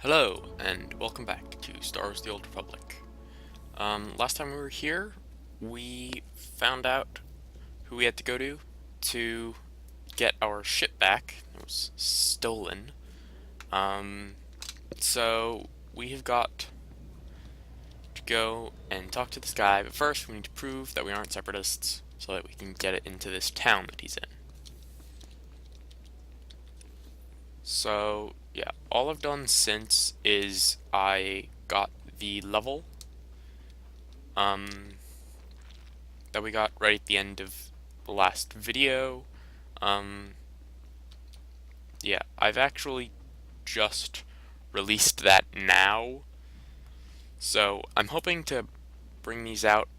Hello, and welcome back to Star Wars: The Old Republic. Last time we were here, we found out who we had to go to get our ship back. It was stolen. So we have got to go and talk to this guy, but first we need to prove that we aren't separatists so that we can get it into this town that he's in. So, yeah, all I've done since is I got the level that we got right at the end of the last video. Yeah, I've actually just released that now, so I'm hoping to bring these out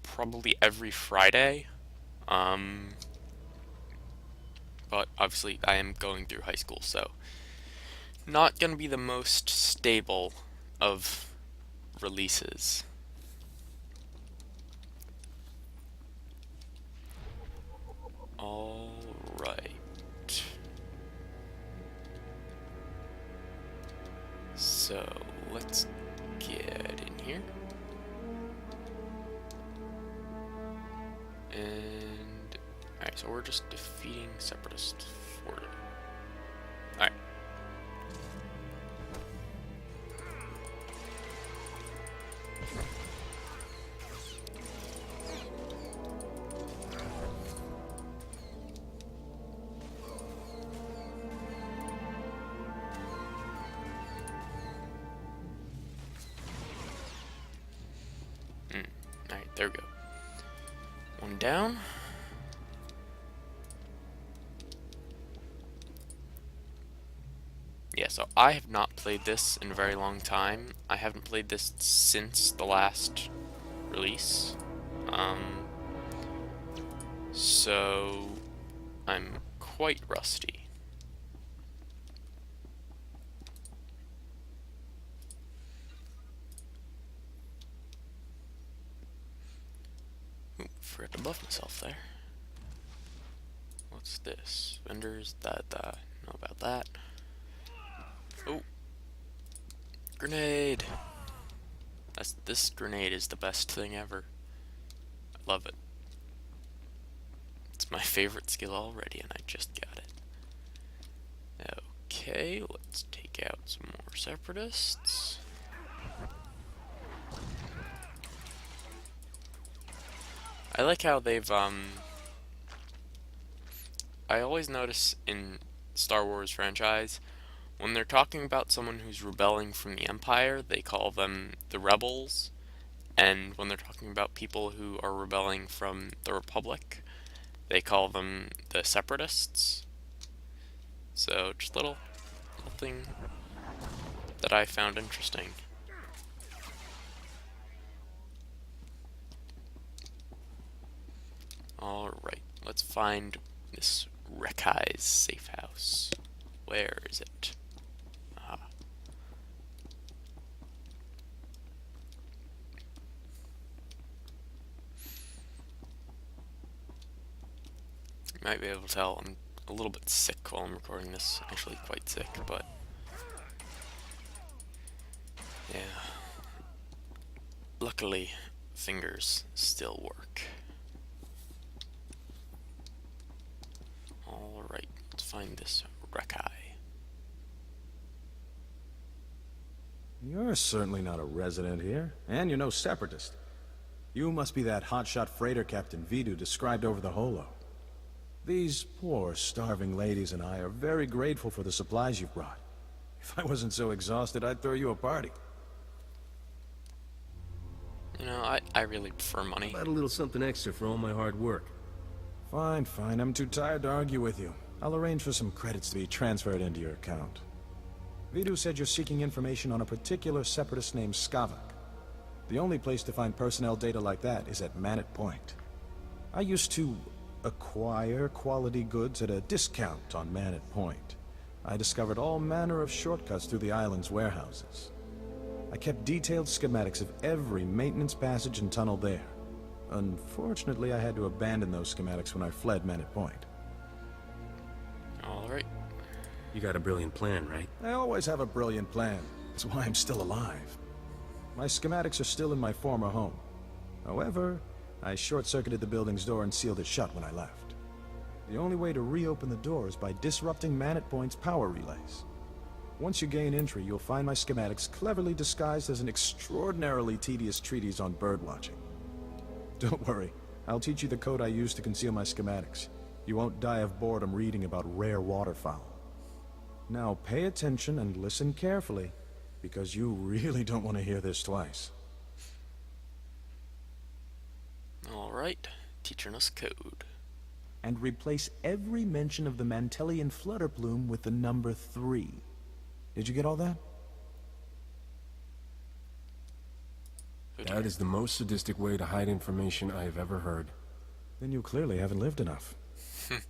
probably every Friday. But obviously I am going through high school, so not going to be the most stable of releases. Alright. So, let's get in here. And... alright, so we're just defeating Separatist for... alright. Alright, there we go. One down. Yeah, so I have not played this in a very long time. I haven't played this since the last release. So I'm quite rusty. Ooh, forgot to buff myself there. What's this? Vendors, know about that. Oh! Grenade! This grenade is the best thing ever. I love it. It's my favorite skill already, and I just got it. Okay, let's take out some more separatists. I like how they've, I always notice in Star Wars franchise, when they're talking about someone who's rebelling from the Empire, they call them the Rebels, and when they're talking about people who are rebelling from the Republic, they call them the Separatists. So, just a little thing that I found interesting. Alright, let's find this Rekai's safe house. Where is it? Ah. You might be able to tell I'm a little bit sick while I'm recording this. Actually quite sick, but... yeah. Luckily, fingers still work. Alright, let's find this Rekai. You're certainly not a resident here, and you're no separatist. You must be that hotshot freighter Captain Vidu described over the holo. These poor, starving ladies and I are very grateful for the supplies you've brought. If I wasn't so exhausted, I'd throw you a party. You know, I really prefer money. About a little something extra for all my hard work. Fine, fine. I'm too tired to argue with you. I'll arrange for some credits to be transferred into your account. Vidu said you're seeking information on a particular separatist named Skavak. The only place to find personnel data like that is at Manat Point. I used to acquire quality goods at a discount on Manat Point. I discovered all manner of shortcuts through the island's warehouses. I kept detailed schematics of every maintenance passage and tunnel there. Unfortunately, I had to abandon those schematics when I fled Manat Point. Alright. You got a brilliant plan, right? I always have a brilliant plan. That's why I'm still alive. My schematics are still in my former home. However, I short-circuited the building's door and sealed it shut when I left. The only way to reopen the door is by disrupting Man-at Point's power relays. Once you gain entry, you'll find my schematics cleverly disguised as an extraordinarily tedious treatise on birdwatching. Don't worry, I'll teach you the code I use to conceal my schematics. You won't die of boredom reading about rare waterfowl. Now pay attention and listen carefully, because you really don't want to hear this twice. Alright, teaching us code. And replace every mention of the Mantelian flutter plume with the number 3. Did you get all that? That is the most sadistic way to hide information I have ever heard. Then you clearly haven't lived enough.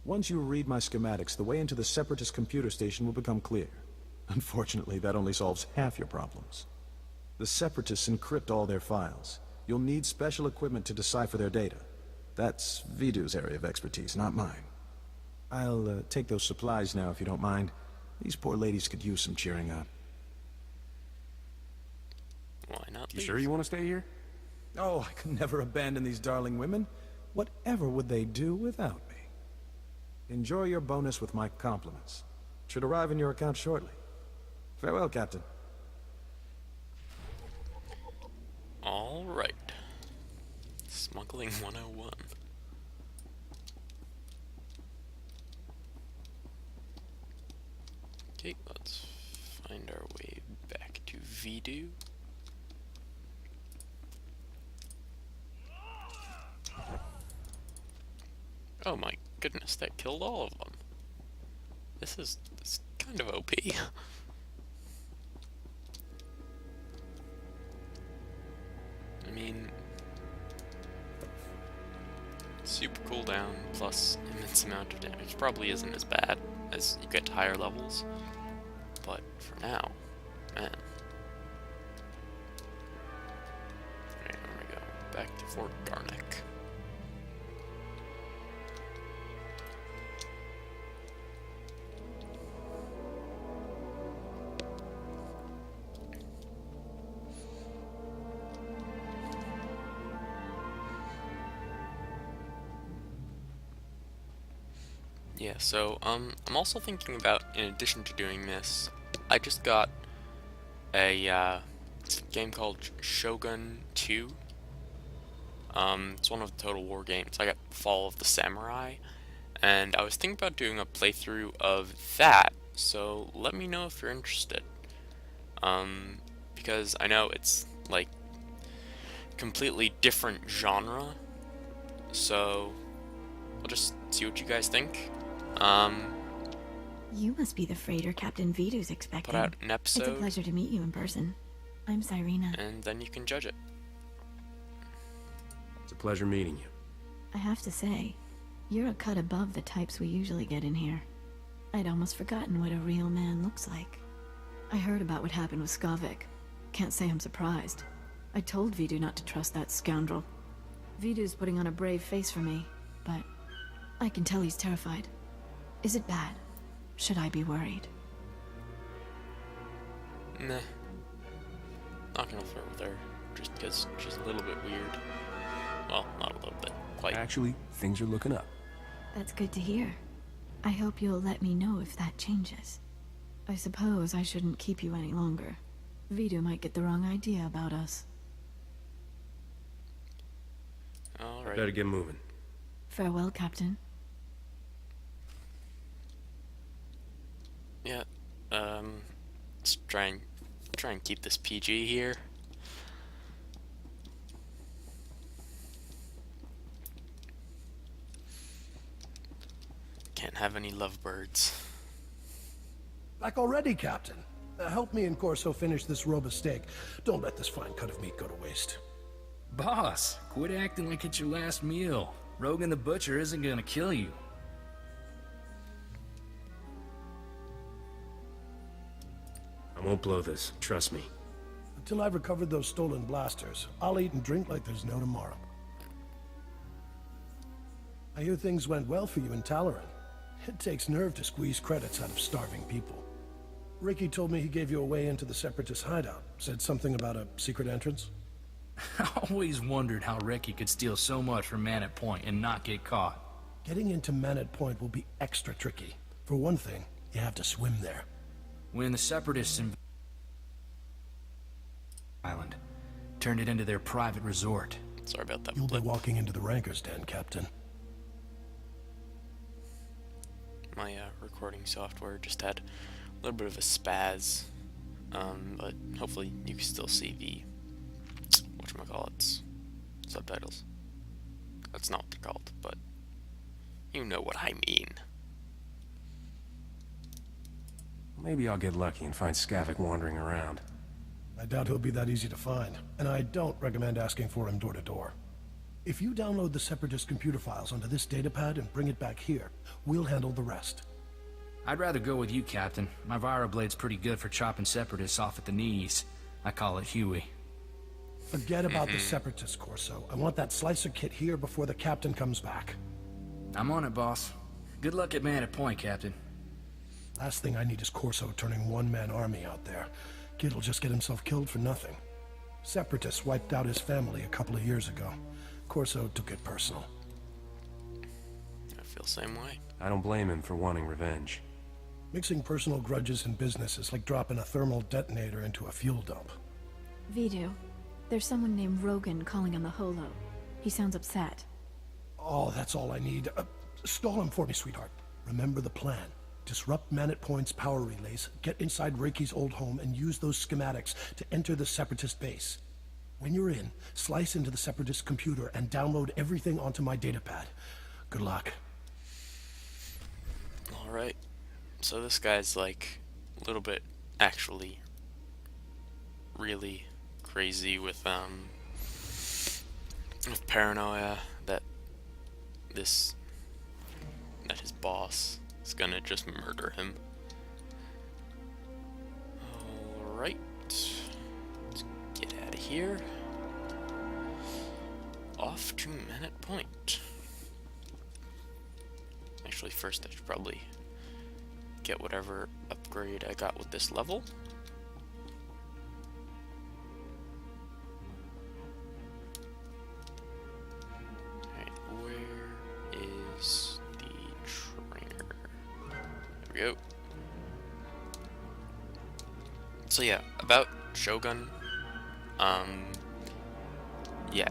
Once you read my schematics, the way into the Separatist computer station will become clear. Unfortunately, that only solves half your problems. The Separatists encrypt all their files. You'll need special equipment to decipher their data. That's Vidu's area of expertise, not mine. I'll take those supplies now, if you don't mind. These poor ladies could use some cheering up. Why not You leave? sure you want to stay here? Oh, I could never abandon these darling women. Whatever would they do without me? Enjoy your bonus with my compliments. Should arrive in your account shortly. Farewell, Captain. Alright. Smuggling 101. Okay, let's find our way back to Vidu. Oh my goodness, that killed all of them. This is kind of OP. I mean, super cooldown plus immense amount of damage probably isn't as bad as you get to higher levels, but for now, man. Alright, there we go. Back to Fort Garnick. Yeah, so, I'm also thinking about, in addition to doing this, I just got a, game called Shogun 2. It's one of the Total War games. I got Fall of the Samurai, and I was thinking about doing a playthrough of that, so let me know if you're interested. Because I know it's, like, completely different genre, so I'll just see what you guys think. You must be the freighter Captain Vidu's Put expecting. out an It's a episode, pleasure to meet you in person. I'm Cyrena. and then you can judge it. It's a pleasure meeting you. I have to say, you're a cut above the types we usually get in here. I'd almost forgotten what a real man looks like. I heard about what happened with Skavik. Can't say I'm surprised. I told Vidu not to trust that scoundrel. Vidu's putting on a brave face for me, but I can tell he's terrified. Is it bad? Should I be worried? Nah. Not gonna flirt with her, just because she's a little bit weird. Well, not a little bit, quite. Actually, things are looking up. That's good to hear. I hope you'll let me know if that changes. I suppose I shouldn't keep you any longer. Vidu might get the wrong idea about us. Alright. Better get moving. Farewell, Captain. Yeah, let's try and keep this PG here. Can't have any lovebirds. Back already, Captain. Help me and Corso finish this robe of steak. Don't let this fine cut of meat go to waste. Boss, quit acting like it's your last meal. Rogan the Butcher isn't gonna kill you. I won't blow this, trust me. Until I've recovered those stolen blasters, I'll eat and drink like there's no tomorrow. I hear things went well for you in Talaran. It takes nerve to squeeze credits out of starving people. Ricky told me he gave you a way into the Separatist hideout. Said something about a secret entrance. I always wondered how Ricky could steal so much from Man at Point and not get caught. Getting into Man at Point will be extra tricky. For one thing, you have to swim there. When the Separatists invaded island, turned it into their private resort. Sorry about that. You'll be walking into the Ranker's Den, Captain. My recording software just had a little bit of a spaz, but hopefully you can still see the whatchamacallits subtitles. That's not what they're called, but you know what I mean. Maybe I'll get lucky and find Skavik wandering around. I doubt he'll be that easy to find, and I don't recommend asking for him door to door. If you download the Separatist computer files onto this datapad and bring it back here, we'll handle the rest. I'd rather go with you, Captain. My Viroblade's pretty good for chopping Separatists off at the knees. I call it Huey. Forget about the Separatist, Corso. I want that slicer kit here before the Captain comes back. I'm on it, boss. Good luck at Man at Point, Captain. Last thing I need is Corso turning one-man army out there. Kid'll just get himself killed for nothing. Separatists wiped out his family a couple of years ago. Corso took it personal. I feel the same way. I don't blame him for wanting revenge. Mixing personal grudges and business is like dropping a thermal detonator into a fuel dump. Vidu, there's someone named Rogan calling on the holo. He sounds upset. Oh, that's all I need. Stall him for me, sweetheart. Remember the plan. Disrupt Man at Point's power relays, get inside Reiki's old home, and use those schematics to enter the Separatist base. When you're in, slice into the Separatist computer and download everything onto my datapad. Good luck. Alright. So this guy's like a little bit actually really crazy with paranoia that his boss is gonna just murder him. Alright. Let's get out of here. Off to Man at Point. Actually, first I should probably get whatever upgrade I got with this level. Alright, where is the trainer? There we go. So yeah, about Shogun. Yeah,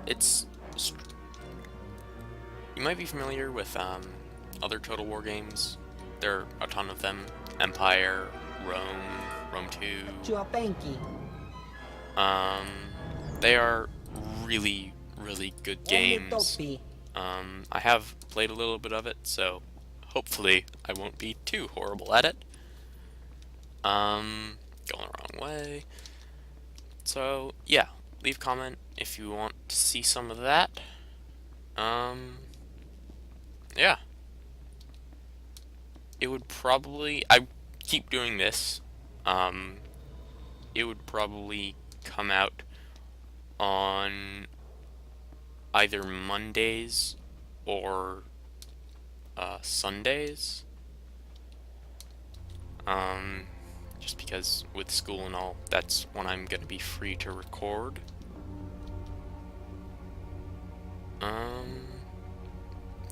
you might be familiar with other Total War games. There are a ton of them. Empire, Rome 2. They are really, really good games. I have played a little bit of it, so hopefully I won't be too horrible at it. Going the wrong way. So, yeah, leave a comment if you want to see some of that. Yeah. It would probably, I keep doing this, it would probably come out on either Mondays or Sundays, just because with school and all, that's when I'm going to be free to record.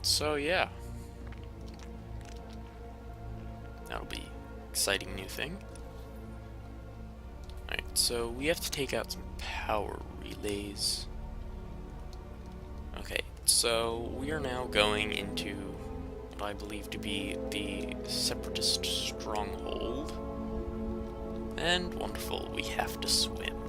So yeah. That'll be exciting new thing. Alright, so we have to take out some power relays. Okay, so we are now going into what I believe to be the Separatist stronghold. And wonderful, we have to swim.